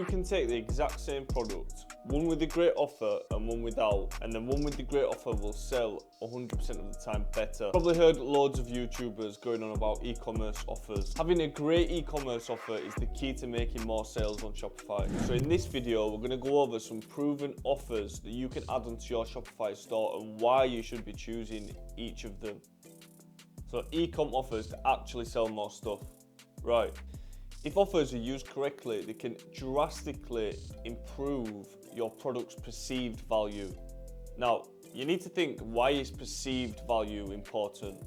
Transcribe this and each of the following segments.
you can take the exact same product, one with a great offer and one without, and then one with the great offer will sell 100% of the time better. Probably heard loads of YouTubers going on about e-commerce offers. Having a great e-commerce offer is the key to making more sales on Shopify. So in this video, we're going to go over some proven offers that you can add onto your Shopify store and why you should be choosing each of them. So e-com offers to actually sell more stuff. Right. If offers are used correctly, they can drastically improve your product's perceived value. Now, you need to think, why is perceived value important?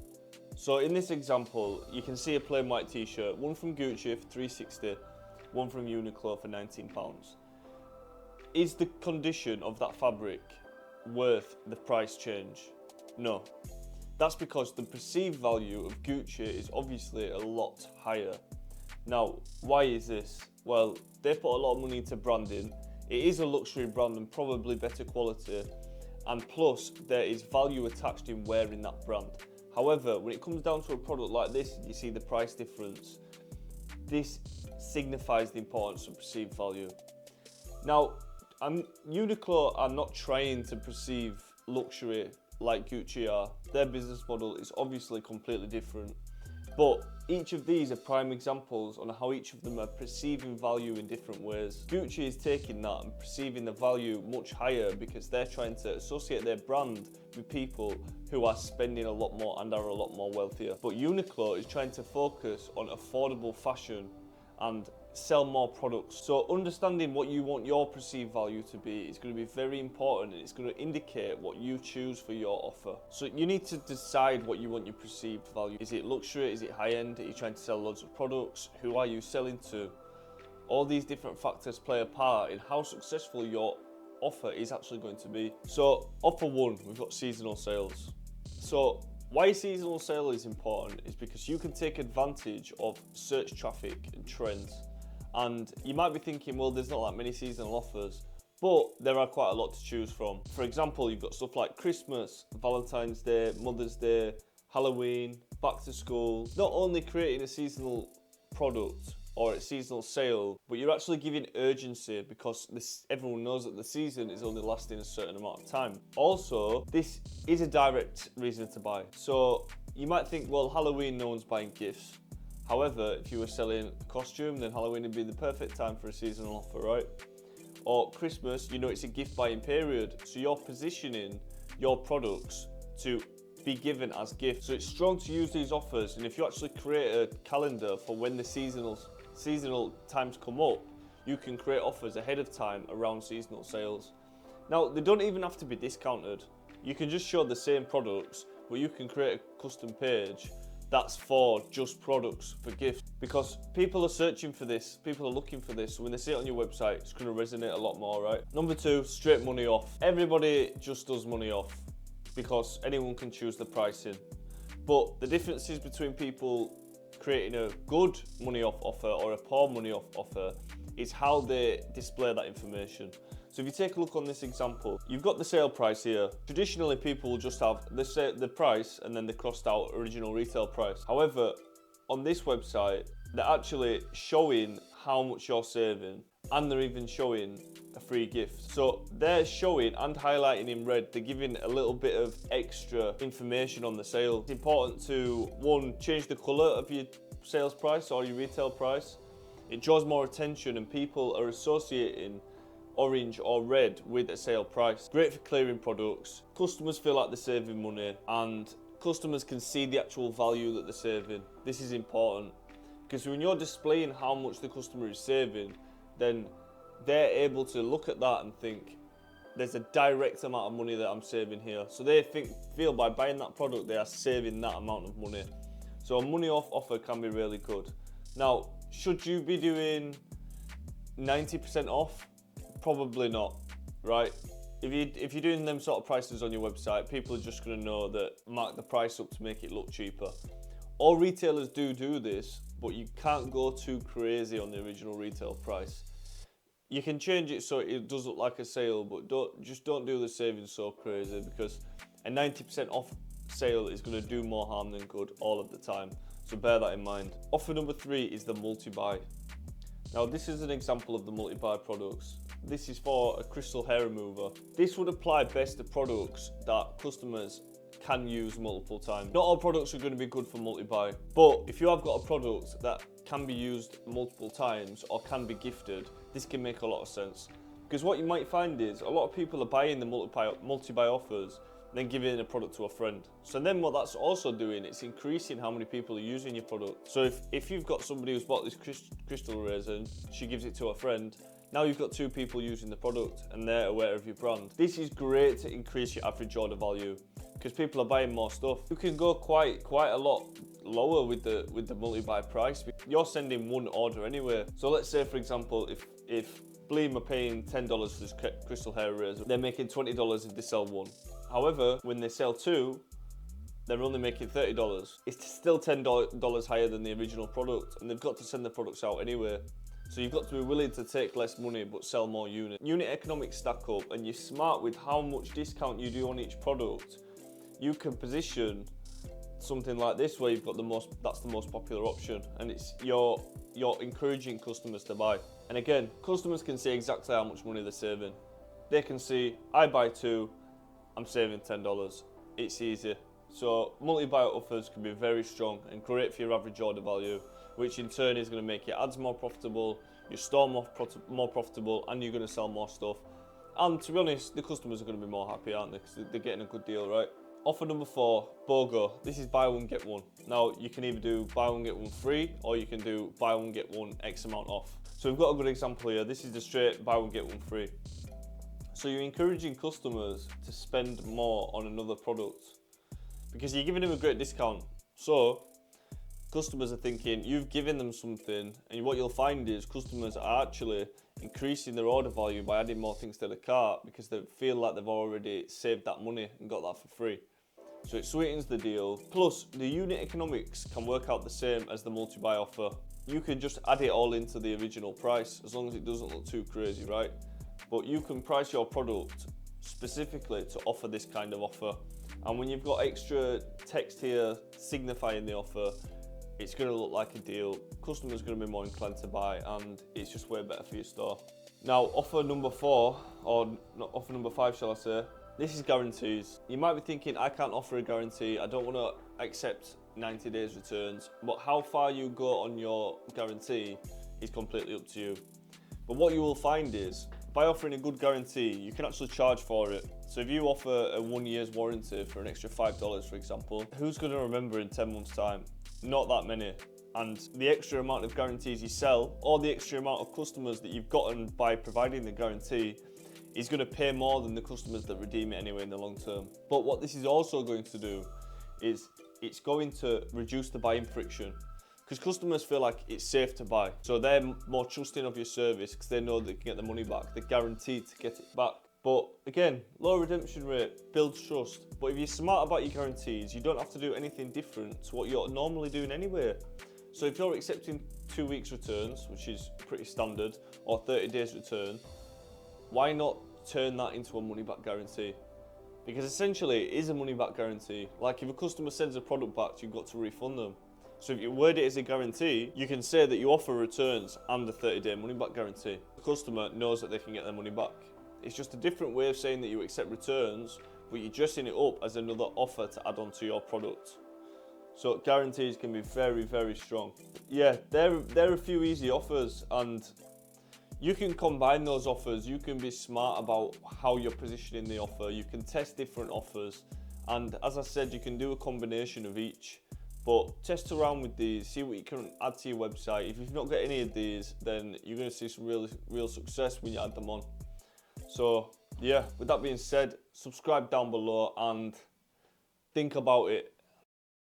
So in this example, you can see a plain white t-shirt, one from Gucci for $360, one from Uniqlo for £19. Is the condition of that fabric worth the price change? No. That's because the perceived value of Gucci is obviously a lot higher. Now, why is this? Well, they put a lot of money into branding. It is a luxury brand and probably better quality. And plus, there is value attached in wearing that brand. However, when it comes down to a product like this, you see the price difference. This signifies the importance of perceived value. Now, Uniqlo are not trying to perceive luxury like Gucci are. Their business model is obviously completely different. But each of these are prime examples on how each of them are perceiving value in different ways. Gucci is taking that and perceiving the value much higher because they're trying to associate their brand with people who are spending a lot more and are a lot more wealthier. But Uniqlo is trying to focus on affordable fashion and sell more products. So understanding what you want your perceived value to be is going to be very important, and it's going to indicate what you choose for your offer. So you need to decide what you want your perceived value. Is it luxury? Is it high end? Are you trying to sell loads of products? Who are you selling to? All these different factors play a part in how successful your offer is actually going to be. So offer one, we've got seasonal sales. So why seasonal sale is important is because you can take advantage of search traffic and trends. And you might be thinking, well, there's not that many seasonal offers, but there are quite a lot to choose from. For example, you've got stuff like Christmas, Valentine's Day, Mother's Day, Halloween, back to school. Not only creating a seasonal product or a seasonal sale, but you're actually giving urgency because everyone knows that the season is only lasting a certain amount of time. Also, this is a direct reason to buy. So you might think, well, Halloween, no one's buying gifts. However, if you were selling a costume, then Halloween would be the perfect time for a seasonal offer, right? Or Christmas, you know, it's a gift buying period. So you're positioning your products to be given as gifts. So it's strong to use these offers. And if you actually create a calendar for when the seasonal times come up, you can create offers ahead of time around seasonal sales. Now, they don't even have to be discounted. You can just show the same products, but you can create a custom page that's for just products for gifts, because people are searching for this, people are looking for this. So when they see it on your website, it's going to resonate a lot more, right? Number two, straight money off. Everybody just does money off because anyone can choose the pricing. But the differences between people creating a good money off offer or a poor money off offer is how they display that information. So if you take a look on this example, you've got the sale price here. Traditionally, people will just have the price and then the crossed out original retail price. However, on this website, they're actually showing how much you're saving, and they're even showing a free gift. So they're showing and highlighting in red, they're giving a little bit of extra information on the sale. It's important to, one, change the color of your sales price or your retail price. It draws more attention and people are associating orange or red with a sale price. Great for clearing products. Customers feel like they're saving money and customers can see the actual value that they're saving. This is important because when you're displaying how much the customer is saving, then they're able to look at that and think, there's a direct amount of money that I'm saving here. So they feel by buying that product, they are saving that amount of money. So a money off offer can be really good. Now, should you be doing 90% off? Probably not, right? If you're doing them sort of prices on your website, people are just going to know that mark the price up to make it look cheaper. All retailers do this, but you can't go too crazy on the original retail price. You can change it so it does look like a sale, but don't do the savings so crazy, because a 90% off sale is going to do more harm than good all of the time. So bear that in mind. Offer number 3 is the multi-buy. Now this is an example of the multi-buy products. This is for a crystal hair remover. This would apply best to products that customers can use multiple times. Not all products are going to be good for multi-buy, but if you have got a product that can be used multiple times or can be gifted, this can make a lot of sense. Because what you might find is a lot of people are buying the multi-buy offers, then giving a product to a friend. So then what that's also doing, it's increasing how many people are using your product. So if you've got somebody who's bought this crystal razor and she gives it to a friend, now you've got 2 people using the product and they're aware of your brand. This is great to increase your average order value because people are buying more stuff. You can go quite a lot lower with the multi-buy price. You're sending one order anyway. So let's say, for example, if Bleem are paying $10 for this crystal hair razor, they're making $20 if they sell one. However, when they sell 2, they're only making $30. It's still $10 higher than the original product, and they've got to send the products out anyway. So you've got to be willing to take less money but sell more units. Unit economics stack up, and you're smart with how much discount you do on each product. You can position something like this where you've got that's the most popular option, and it's you're encouraging customers to buy. And again, customers can see exactly how much money they're saving. They can see, I buy 2, I'm saving $10. It's easy. So multi-buy offers can be very strong and great for your average order value, which in turn is going to make your ads more profitable, your store more profitable, and you're going to sell more stuff. And to be honest, the customers are going to be more happy, aren't they? Because they're getting a good deal, right? Offer number 4, BOGO. This is buy one, get one. Now, you can either do buy one, get one free, or you can do buy one, get one X amount off. So we've got a good example here. This is the straight buy one, get one free. So you're encouraging customers to spend more on another product because you're giving them a great discount. So customers are thinking you've given them something, and what you'll find is customers are actually increasing their order value by adding more things to the cart because they feel like they've already saved that money and got that for free. So it sweetens the deal. Plus, the unit economics can work out the same as the multi-buy offer. You can just add it all into the original price as long as it doesn't look too crazy, right? But you can price your product specifically to offer this kind of offer. And when you've got extra text here signifying the offer, it's going to look like a deal. Customers are going to be more inclined to buy, and it's just way better for your store. Now, offer number 4, or not, offer number 5, shall I say, this is guarantees. You might be thinking, I can't offer a guarantee, I don't want to accept 90 days returns, but how far you go on your guarantee is completely up to you. But what you will find is, by offering a good guarantee, you can actually charge for it. So if you offer a 1 year's warranty for an extra $5, for example, who's going to remember in 10 months' time? Not that many. And the extra amount of guarantees you sell, or the extra amount of customers that you've gotten by providing the guarantee, is going to pay more than the customers that redeem it anyway in the long term. But what this is also going to do is it's going to reduce the buying friction, because customers feel like it's safe to buy. So they're more trusting of your service because they know they can get the money back. They're guaranteed to get it back. But again, low redemption rate builds trust. But if you're smart about your guarantees, you don't have to do anything different to what you're normally doing anyway. So if you're accepting 2 weeks returns, which is pretty standard, or 30 days return, why not turn that into a money back guarantee? Because essentially it is a money back guarantee. Like if a customer sends a product back, you've got to refund them. So if you word it as a guarantee, you can say that you offer returns and a 30-day money back guarantee. The customer knows that they can get their money back. It's just a different way of saying that you accept returns, but you're dressing it up as another offer to add on to your product. So guarantees can be very, very strong. Yeah, there are a few easy offers, and you can combine those offers. You can be smart about how you're positioning the offer. You can test different offers. And as I said, you can do a combination of each. But test around with these, see what you can add to your website. If you've not got any of these, then you're going to see some real success when you add them on. So yeah, with that being said, subscribe down below and think about it.